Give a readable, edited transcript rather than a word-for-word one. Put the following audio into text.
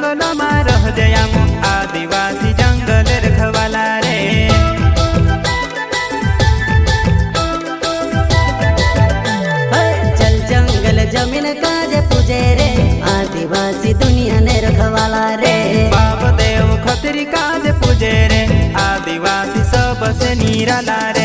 जंगल में रह जयाम आदिवासी जंगल रखवाला रे। चल जंगल जमीन काज पूजे रे आदिवासी दुनिया ने रखवाला रे। बाप देव खतरी काज पूजे रे आदिवासी सबसे निराला रे।